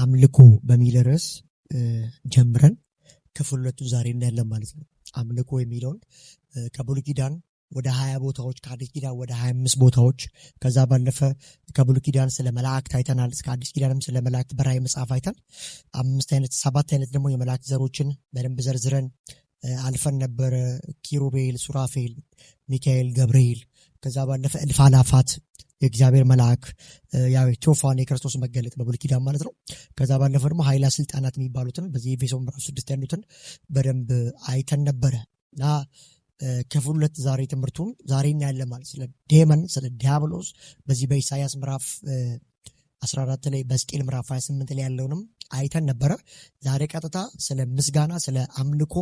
አምልኮ በሚል ርዕስ ጀምረን ክፍል 2 ዛሬ እናያለን ማለት ነው። አምልኮ የሚለውን ከብሉይ ኪዳን ወደ 20 ቦታዎች ከአዲስ ኪዳን ወደ 25 ቦታዎች ከዛ ባለፈ ከብሉይ ኪዳን ስለ መላእክት አይተናል። እስከ አዲስ ኪዳንም ስለ መላእክት በራእይ መጽሐፍ አይተን 7 አይነት ደግሞ የመላእክት ዘሮችን በደንብ ዘርዝረን አልፈን ነበር። ኪሩቤል፣ ሱራፌል፣ ሚካኤል፣ ገብርኤል ከዛ ባለፈ እልፍ አላፋት የእግዚአብሔር መልአክ ያው ቴዎፋኒ የክርስቶስ መገለጥ በብሉይ ኪዳን ማለት ነው። ከዛ ባለፈ ደግሞ ኃይለ ስልጣናት የሚባሉትን በዚህ ኤፌሶን ምዕራፍ 6 ያሉትን በደንብ አይተን ነበረ እና ክፍል 2 ዛሬ ትምህርቱን ዛሬ እናያለን ማለት ስለ ዴመን ስለ ዲያብሎስ በዚህ በኢሳይያስ ምዕራፍ 14 ላይ በሕዝቅኤል ምዕራፍ 28 ላይ ያለውንም አይተን ነበረ። ዛሬ ቀጥታ ስለ ምስጋና ስለ አምልኮ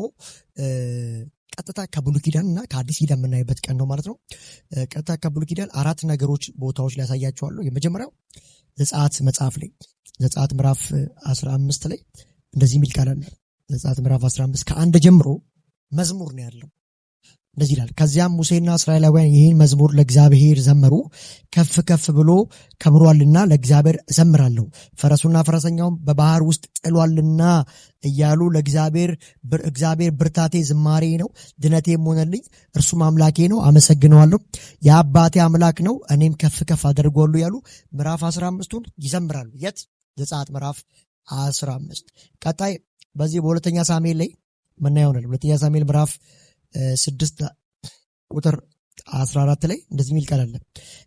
ቀጥታ ከብሉይ ኪዳን እና ከአዲስ ኪዳን የምናይበት ቀን ነው ማለት ነው። ቀጥታ ከብሉይ ኪዳን 4 ነገሮች ቦታዎች ላይ ያሳያቸዋለሁ። የመጀመሪያው ዘጸአት መጽሐፍ ላይ ዘጸአት ምዕራፍ 15 ላይ እንደዚህ የሚል ቃል አለ። ዘጸአት ምዕራፍ 15 ከአንድ ጀምሮ መዝሙር ነው ያለው። እንደዚህ ይላል። ከዚያም ሙሴና እስራኤላውያን ይህን መዝሙር ለእግዚአብሔር ዘመሩ። ከፍ ከፍ ብሎ ከብሯልና ለእግዚአብሔር እዘምራለሁ፣ ፈረሱና ፈረሰኛውም በባህር ውስጥ ጥሏልና እያሉ ለእግዚአብሔር ብርታቴ ዝማሬ ነው፣ ድነቴም ሆነልኝ፣ እርሱም አምላኬ ነው፣ አመሰግነዋለሁ፣ የአባቴ አምላክ ነው፣ እኔም ከፍ ከፍ አደርገዋለሁ ያሉ ምዕራፍ 15ቱን ይዘምራሉ። የት? ዘጸአት ምዕራፍ 15። ቀጣይ በዚህ በሁለተኛ ሳሙኤል ላይ ምናየው ነው። ሁለተኛ ሳሙኤል ምዕራፍ 6 ቁጥር 14 ላይ እንደዚህ የሚል ቃል አለ።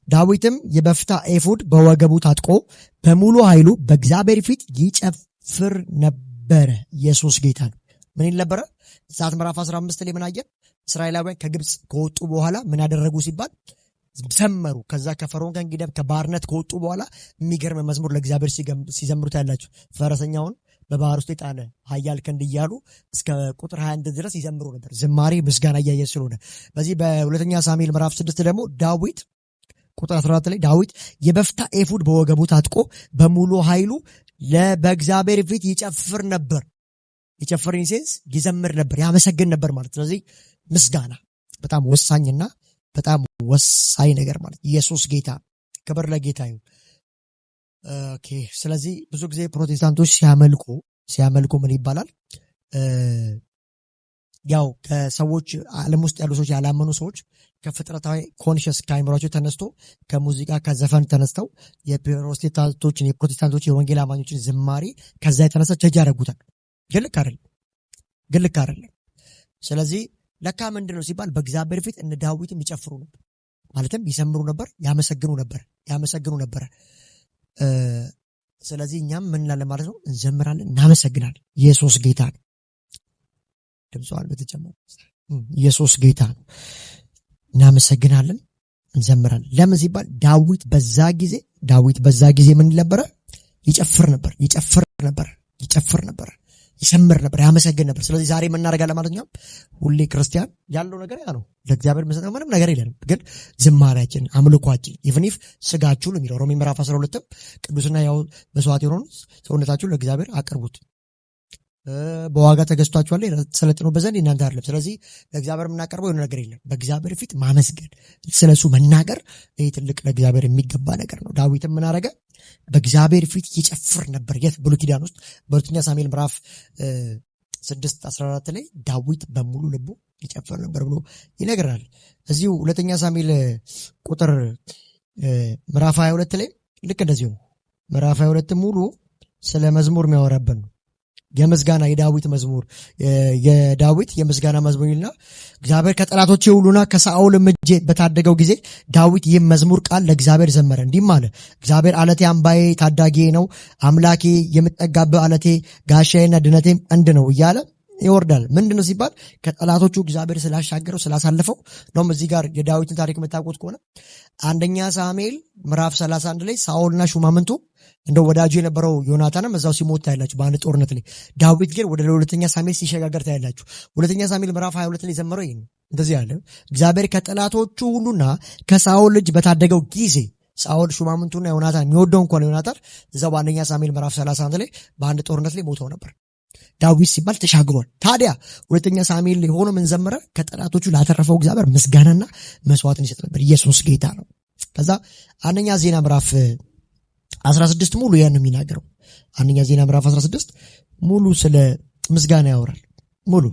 ዳዊትም የበፍታ ኤፉድ በወገቡ ታጥቆ በሙሉ ኃይሉ በእግዚአብሔር ፊት ይጨፍር ነበረ። ኢየሱስ ጌታ ነው። ምን ይል ነበረ? ዘጸአት ምዕራፍ 15 ላይ ምን አየን? እስራኤላውያን ከግብጽ ከወጡ በኋላ ምን ያደረጉ ሲባል ዘመሩ። ከዛ ከፈርዖን ከእንግዲህ ከባርነት ከወጡ በኋላ የሚገርም መዝሙር ለእግዚአብሔር ሲዘምሩት ያላችሁ ፈረሰኛውን በባህር ውስጥ የጣለ ኃያል ክንድ እያሉ እስከ ቁጥር 21 ድረስ ይዘምሩ ነበር። ዝማሬ ምስጋና እያየ ስለሆነ በዚህ በሁለተኛ ሳሙኤል ምዕራፍ 6 ደግሞ ዳዊት ቁጥር 14 ላይ ዳዊት የበፍታ ኤፉድ በወገቡ ታጥቆ በሙሉ ኃይሉ በእግዚአብሔር ፊት ይጨፍር ነበር። ይጨፍር ኢንሴንስ ይዘምር ነበር፣ ያመሰግን ነበር ማለት። ስለዚህ ምስጋና በጣም ወሳኝና በጣም ወሳኝ ነገር ማለት። ኢየሱስ ጌታ፣ ክብር ለጌታ ይሁን። ኦኬ። ስለዚህ ብዙ ጊዜ ፕሮቴስታንቶች ሲያመልኩ ምን ይባላል? ያው ከሰዎች ዓለም ውስጥ ያሉ ሰዎች ያላመኑ ሰዎች ከፍጥረታዊ ኮንሽስ ከአይምሯቸው ተነስቶ ከሙዚቃ ከዘፈን ተነስተው የፕሮቴስታንቶች የወንጌል አማኞችን ዝማሬ ከዛ የተነሳ ቸጅ ያደርጉታል። ግን ልክ አይደለም። ስለዚህ ለካ ምንድን ነው ሲባል በእግዚአብሔር ፊት እነ ዳዊትም ይጨፍሩ ነበር፣ ማለትም ይዘምሩ ነበር፣ ያመሰግኑ ነበር። ስለዚህ እኛም ምን እንላለን ማለት ነው? እንዘምራለን፣ እናመሰግናለን። ኢየሱስ ጌታ ነው። ድምጿን በተጨመረ ኢየሱስ ጌታ ነው። እናመሰግናለን፣ እንዘምራለን። ለምን ሲባል ዳዊት በዛ ጊዜ ምን ነበረ? ይጨፍር ነበር፣ ይዘምር ነበር፣ ያመሰግን ነበር። ስለዚህ ዛሬ ምን እናደርጋለን ማለት ነው? ሁሌ ክርስቲያን ያለው ነገር ያ ነው። ለእግዚአብሔር መስጠት ምንም ነገር የለንም፣ ግን ዝማሬያችን፣ አምልኳችን ኢቭን ኢፍ ስጋችሁን የሚለው ሮሜ ምዕራፍ 12 ቅዱስና ያው መስዋዕት የሆነውን ሰውነታችሁን ለእግዚአብሔር አቅርቡት፣ በዋጋ ተገዝቷችኋል ስለጥኑበት ዘንድ እናንተ አይደለም። ስለዚህ ለእግዚአብሔር የምናቀርበው የሆነ ነገር የለም። በእግዚአብሔር ፊት ማመስገን፣ ስለሱ መናገር፣ ይህ ትልቅ ለእግዚአብሔር የሚገባ ነገር ነው። ዳዊትም ምን አደረገ? በእግዚአብሔር ፊት ይጨፍር ነበር። የት? ብሉይ ኪዳን ውስጥ በሁለተኛ ሳሙኤል ምዕራፍ 6:14 ላይ ዳዊት በሙሉ ልቡ ይጨፍር ነበር ብሎ ይነግራል። እዚሁ ሁለተኛ ሳሙኤል ቁጥር ምዕራፍ 22 ላይ ልክ እንደዚሁ ነው። ምዕራፍ 22 ሙሉ ስለ መዝሙር የሚያወራበት ነው። የምስጋና የዳዊት መዝሙር የዳዊት የምስጋና መዝሙርና እግዚአብሔር ከጠላቶቼ ሁሉና ከሳኦል እጅ በታደገው ጊዜ ዳዊት ይህም መዝሙር ቃል ለእግዚአብሔር ዘመረ። እንዲህም አለ፣ እግዚአብሔር አለቴ፣ አምባዬ፣ ታዳጊዬ ነው፣ አምላኬ፣ የምጠጋበት አለቴ፣ ጋሻዬና ድነቴም ቀንድ ነው እያለ ይወርዳል። ምንድነው ሲባል ከጠላቶቹ እግዚአብሔር ስላሻገረው ስላሳለፈው ነው። እዚህ ጋር የዳዊትን ታሪክ የምታውቁት ከሆነ አንደኛ ሳሙኤል ምዕራፍ 31 ላይ ሳኦልና ሹማምንቱ እንደው ወዳጁ የነበረው ዮናታንም እዛው ሲሞት ታያላችሁ በአንድ ጦርነት ላይ። ዳዊት ግን ወደ ሁለተኛ ሳሙኤል ሲሸጋገር ታያላችሁ። ሁለተኛ ሳሙኤል ምዕራፍ 22 ላይ ዘመረው ይሄን እንደዚህ ያለ እግዚአብሔር ከጠላቶቹ ሁሉና ከሳኦል እጅ በታደገው ጊዜ ሳኦል ሹማምንቱና ዮናታን የሚወደው እንኳን ዮናታን እዛው በአንደኛ ሳሙኤል ምዕራፍ 31 ላይ በአንድ ጦርነት ላይ ሞተው ነበር። ዳዊት ሲባል ተሻግሯል። ታዲያ ሁለተኛ ሳሙኤል ላይ ሆኖ ምን ዘመረ? ከጠላቶቹ ላተረፈው እግዚአብሔር ምስጋናና መስዋዕትን ይሰጥ ነበር። ኢየሱስ ጌታ ነው። ከዛ አንደኛ ዜና ምዕራፍ 16 ሙሉ ያን የሚናገረው አንደኛ ዜና ምዕራፍ 16 ሙሉ ስለ ምስጋና ያወራል። ሙሉ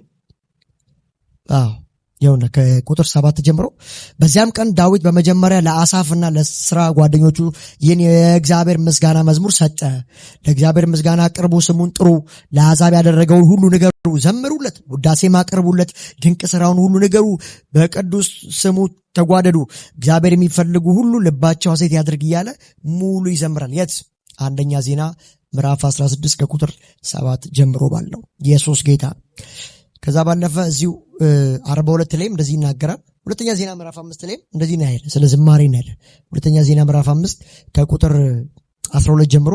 ይኸውና ከቁጥር 7 ጀምሮ በዚያም ቀን ዳዊት በመጀመሪያ ለአሳፍና ለስራ ጓደኞቹ ይህን የእግዚአብሔር ምስጋና መዝሙር ሰጠ። ለእግዚአብሔር ምስጋና አቅርቡ፣ ስሙን ጥሩ፣ ለአሕዛብ ያደረገውን ሁሉ ንገሩ፣ ዘምሩለት፣ ውዳሴም አቅርቡለት፣ ድንቅ ስራውን ሁሉ ንገሩ፣ በቅዱስ ስሙ ተጓደዱ፣ እግዚአብሔር የሚፈልጉ ሁሉ ልባቸው ሐሴት ያድርግ እያለ ሙሉ ይዘምራል። የት? አንደኛ ዜና ምዕራፍ 16 ከቁጥር 7 ጀምሮ ባለው ኢየሱስ ጌታ። ከዛ ባለፈ እዚሁ 42 ላይም እንደዚህ ይናገራል። ሁለተኛ ዜና ምዕራፍ 5 ላይም እንደዚህ ነው ያለ፣ ስለ ዝማሬ ነው ያለ። ሁለተኛ ዜና ምዕራፍ 5 ከቁጥር 12 ጀምሮ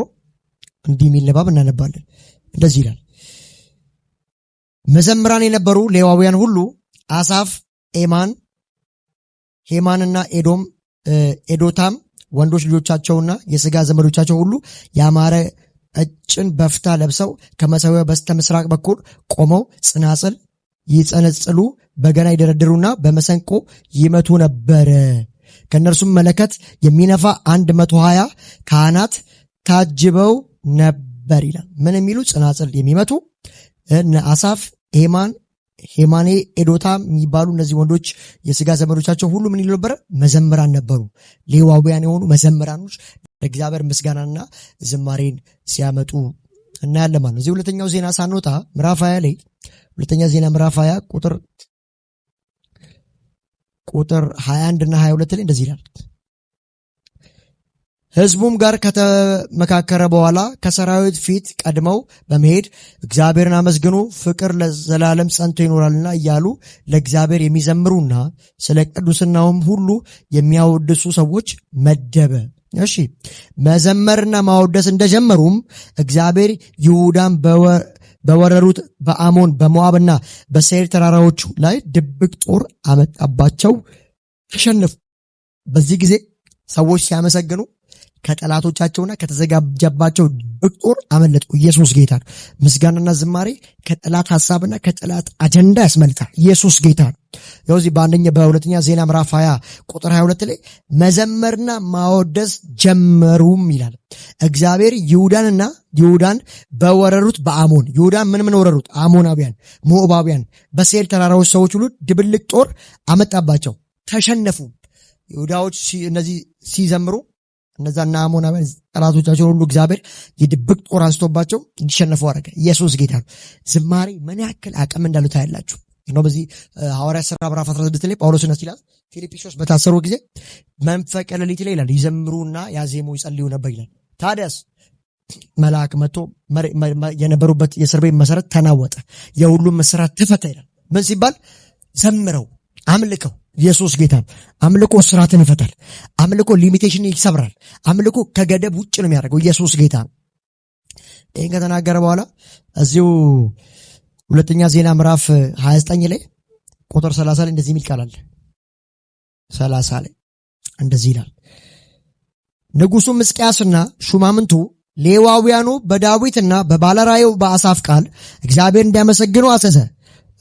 እንዲህ የሚል ንባብ እናነባለን። እንደዚህ ይላል። መዘምራን የነበሩ ሌዋውያን ሁሉ አሳፍ፣ ሄማንና ኤዶታም ወንዶች ልጆቻቸውና የሥጋ ዘመዶቻቸው ሁሉ ያማረ ቀጭን በፍታ ለብሰው ከመሠዊያው በስተ ምስራቅ በኩል ቆመው ጽናጽል ይጸነጽሉ፣ በገና ይደረድሩና በመሰንቆ ይመቱ ነበር። ከእነርሱም መለከት የሚነፋ 120 ካህናት ታጅበው ነበር ይላል። ምን የሚሉ? ጽናጽል የሚመቱ አሳፍ፣ ሄማኔ፣ ኤዶታም የሚባሉ እነዚህ ወንዶች የሥጋ ዘመዶቻቸው ሁሉ ምን ይሉ ነበር? መዘምራን ነበሩ። ሌዋውያን የሆኑ መዘምራኖች ለእግዚአብሔር ምስጋናና ዝማሬን ሲያመጡ እናያለን ማለት ነው። እዚህ ሁለተኛው ዜና ሳንወጣ ምዕራፍ 20 ላይ ሁለተኛ ዜና ምዕራፍ 20 ቁጥር 21 እና 22 ላይ እንደዚህ ይላል። ሕዝቡም ጋር ከተመካከረ በኋላ ከሰራዊት ፊት ቀድመው በመሄድ እግዚአብሔርን አመስግኑ፣ ፍቅር ለዘላለም ጸንቶ ይኖራልና እያሉ ለእግዚአብሔር የሚዘምሩና ስለ ቅዱስናውም ሁሉ የሚያወድሱ ሰዎች መደበ። እሺ፣ መዘመርና ማወደስ እንደጀመሩም እግዚአብሔር ይሁዳን በወረሩት በአሞን በሞዓብና በሴይር ተራራዎች ላይ ድብቅ ጦር አመጣባቸው፣ ተሸነፉ። በዚህ ጊዜ ሰዎች ሲያመሰግኑ ከጠላቶቻቸውና ከተዘጋጀባቸው ድብቅ ጦር አመለጡ። ኢየሱስ ጌታ ነው። ምስጋናና ዝማሬ ከጠላት ሐሳብና ከጠላት አጀንዳ ያስመልጣል። ኢየሱስ ጌታ ነው። በሁለተኛ ዜና ምዕራፍ 20 ቁጥር 22 ላይ መዘመርና ማወደስ ጀመሩም ይላል። እግዚአብሔር ይሁዳን በወረሩት በአሞን ይሁዳን ምን ወረሩት? አሞናውያን፣ ሞዓባውያን፣ በሴይር ተራራዎች ሰዎች ሁሉ ድብልቅ ጦር አመጣባቸው፣ ተሸነፉ። ይሁዳዎች እነዚህ ሲዘምሩ እነዛና አሞናውያን ጠላቶቻቸው ሁሉ እግዚአብሔር የድብቅ ጦር አንስቶባቸው እንዲሸነፉ አደረገ። ኢየሱስ ጌታ ነው። ዝማሬ ምን ያክል አቅም እንዳለው ታያላችሁ። በዚህ ሐዋርያት ሥራ ምዕራፍ 16 ላይ ጳውሎስና ሲላስ ፊልጵስዩስ በታሰሩ ጊዜ መንፈቀ ሌሊት ላይ ይላል ይዘምሩና ያዜሙ ይጸልዩ ነበር ይላል። ታዲያስ መልአክ መጥቶ የነበሩበት የእስር ቤት መሰረት ተናወጠ፣ የሁሉም እስራት ተፈታ ይላል። ምን ሲባል? ዘምረው አምልከው። ኢየሱስ ጌታ። አምልኮ እስራትን ይፈታል። አምልኮ ሊሚቴሽን ይሰብራል። አምልኮ ከገደብ ውጭ ነው የሚያደርገው። ኢየሱስ ጌታ። ይህን ከተናገረ በኋላ እዚሁ ሁለተኛ ዜና ምዕራፍ 29 ላይ ቁጥር 30 ላይ እንደዚህ የሚል ቃል አለ። 30 ላይ እንደዚህ ይላል። ንጉሡም ሕዝቅያስና ሹማምንቱ ሌዋውያኑ በዳዊትና በባለራእዩ በአሳፍ ቃል እግዚአብሔር እንዲያመሰግኑ አዘዘ።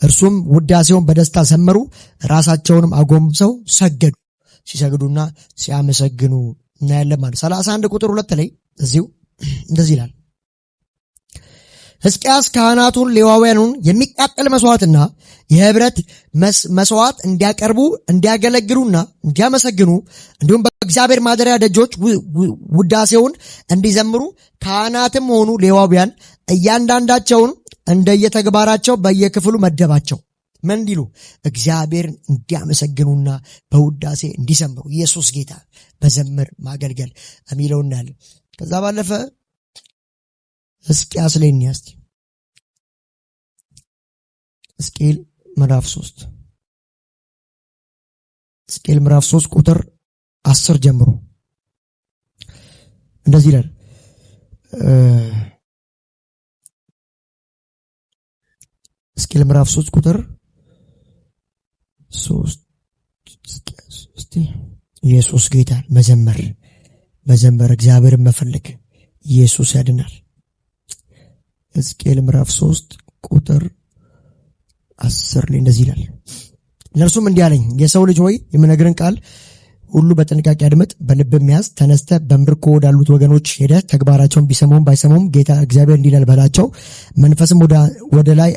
እርሱም ውዳሴውን በደስታ ዘመሩ፣ ራሳቸውንም አጎንብሰው ሰገዱ። ሲሰግዱና ሲያመሰግኑ እናያለን ማለት 31 ቁጥር 2 ላይ እዚሁ እንደዚህ ይላል። ሕዝቅያስ ካህናቱን ሌዋውያኑን የሚቃጠል መስዋዕትና የህብረት መስዋዕት እንዲያቀርቡ እንዲያገለግሉና እንዲያመሰግኑ እንዲሁም በእግዚአብሔር ማደሪያ ደጆች ውዳሴውን እንዲዘምሩ ካህናትም ሆኑ ሌዋውያን እያንዳንዳቸውን እንደየተግባራቸው በየክፍሉ መደባቸው። ምን እንዲሉ? እግዚአብሔርን እንዲያመሰግኑና በውዳሴ እንዲዘምሩ። ኢየሱስ ጌታ። በዘምር ማገልገል የሚለው እናያለን። ከዛ ባለፈ ሕዝቅያስ ላይ እንያስቲ ሕዝቅኤል ምዕራፍ 3 ቁጥር 10 ጀምሮ እንደዚህ ይላል። ሕዝቅኤል ምዕራፍ 3 ቁጥር 3 ኢየሱስ ጌታ። መዘመር እግዚአብሔርን መፈለግ ኢየሱስ ያድናል። ሕዝቅኤል ምዕራፍ 3 ቁጥር 10 ላይ እንደዚህ ይላል። እነርሱም እንዲህ አለኝ፣ የሰው ልጅ ሆይ የምነግርን ቃል ሁሉ በጥንቃቄ አድምጥ፣ በልብም ያዝ። ተነስተህ በምርኮ ወዳሉት ወገኖች ሄደህ ተግባራቸውን ቢሰሙም ባይሰሙም ጌታ እግዚአብሔር እንዲህ ይላል በላቸው። መንፈስም ወደ ላይ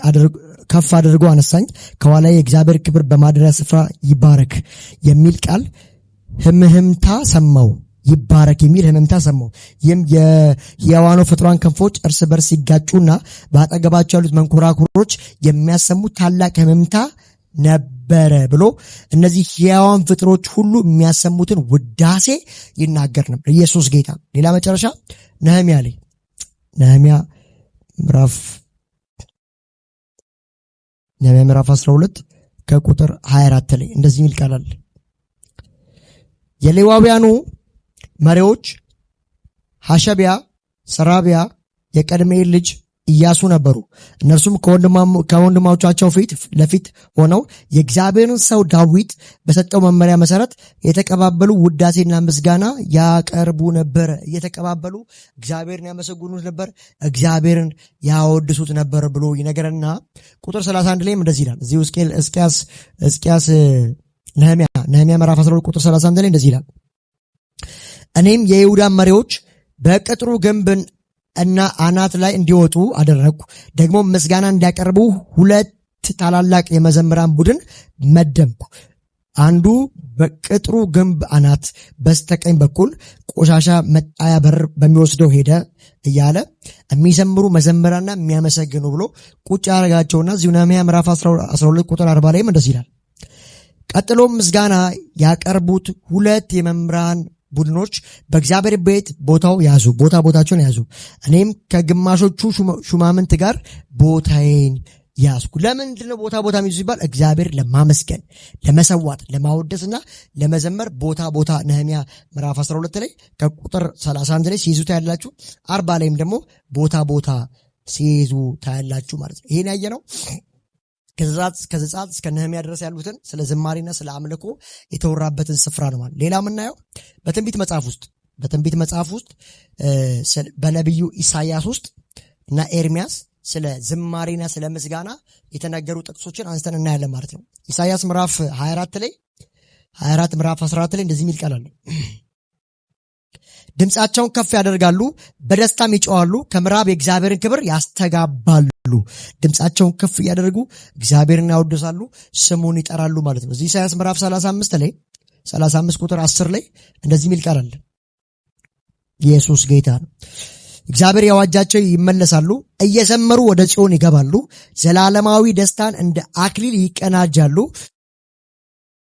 ከፍ አድርጎ አነሳኝ፣ ከኋላ የእግዚአብሔር ክብር በማደሪያ ስፍራ ይባረክ የሚል ቃል ህምህምታ ሰማው። ይባረክ የሚል ህምህምታ ሰማው። ይህም የሕያዋን ፍጥሯን ክንፎች እርስ በርስ ሲጋጩና በአጠገባቸው ያሉት መንኮራኩሮች የሚያሰሙት ታላቅ ህምህምታ ነበረ ብሎ እነዚህ ሕያዋን ፍጥሮች ሁሉ የሚያሰሙትን ውዳሴ ይናገር ነበር። ኢየሱስ ጌታ። ሌላ መጨረሻ ነህምያ ላይ ነህምያ ምዕራፍ 12 ከቁጥር 24 ላይ እንደዚህ የሚል ቃል አለ። የሌዋውያኑ መሪዎች ሐሸቢያ፣ ሰራቢያ፣ የቀድሜኤል ልጅ ኢያሱ ነበሩ። እነርሱም ከወንድሞቻቸው ፊት ለፊት ሆነው የእግዚአብሔርን ሰው ዳዊት በሰጠው መመሪያ መሰረት የተቀባበሉ ውዳሴና ምስጋና ያቀርቡ ነበር። እየተቀባበሉ እግዚአብሔርን ያመሰግኑት ነበር፣ እግዚአብሔርን ያወድሱት ነበር ብሎ ይነገረና ቁጥር 31 ላይም እንደዚህ ይላል። እዚሁ ሕዝቅያስ ነህምያ ምዕራፍ 12 ቁጥር 31 ላይ እንደዚህ ይላል። እኔም የይሁዳን መሪዎች በቅጥሩ ግንብን እና አናት ላይ እንዲወጡ አደረግኩ። ደግሞ ምስጋና እንዲያቀርቡ 2 ታላላቅ የመዘምራን ቡድን መደብኩ። አንዱ በቅጥሩ ግንብ አናት በስተቀኝ በኩል ቆሻሻ መጣያ በር በሚወስደው ሄደ እያለ የሚዘምሩ መዘምራና የሚያመሰግኑ ብሎ ቁጭ ያደረጋቸውና እዚሁ ነህምያ ምዕራፍ 12 ቁጥር 40 ላይም እንደዚህ ይላል። ቀጥሎም ምስጋና ያቀርቡት 2 የመምህራን ቡድኖች በእግዚአብሔር ቤት ቦታቸውን ያዙ። እኔም ከግማሾቹ ሹማምንት ጋር ቦታዬን ያዝኩ። ለምንድነው ቦታ የሚይዙ ሲባል እግዚአብሔር ለማመስገን፣ ለመሰዋት፣ ለማወደስና ለመዘመር ቦታ ነህምያ ምዕራፍ 12 ላይ ከቁጥር 31 ላይ ሲይዙ ታያላችሁ። 40 ላይም ደግሞ ቦታ ሲይዙ ታያላችሁ ማለት ነው። ይሄን ያየነው ከዘጸአት እስከ ነህምያ ድረስ ያሉትን ስለ ዝማሬና ስለ አምልኮ የተወራበትን ስፍራ ነው ማለት። ሌላ የምናየው በትንቢት መጽሐፍ ውስጥ በነቢዩ ኢሳያስ ውስጥ እና ኤርሚያስ ስለ ዝማሬና ስለ ምስጋና የተነገሩ ጥቅሶችን አንስተን እናያለን ማለት ነው። ኢሳያስ ምዕራፍ 24 ምዕራፍ 14 ላይ እንደዚህ የሚል ቃል አለ። ድምፃቸውን ከፍ ያደርጋሉ፣ በደስታም ይጮኻሉ፣ ከምዕራብ የእግዚአብሔርን ክብር ያስተጋባሉ። ድምፃቸውን ከፍ እያደረጉ እግዚአብሔርን ያወድሳሉ፣ ስሙን ይጠራሉ ማለት ነው። እዚህ ኢሳያስ ምዕራፍ 35 ቁጥር 10 ላይ እንደዚህ የሚል ቃል አለ። ኢየሱስ ጌታ ነው። እግዚአብሔር ያዋጃቸው ይመለሳሉ፣ እየዘመሩ ወደ ጽዮን ይገባሉ፣ ዘላለማዊ ደስታን እንደ አክሊል ይቀናጃሉ፣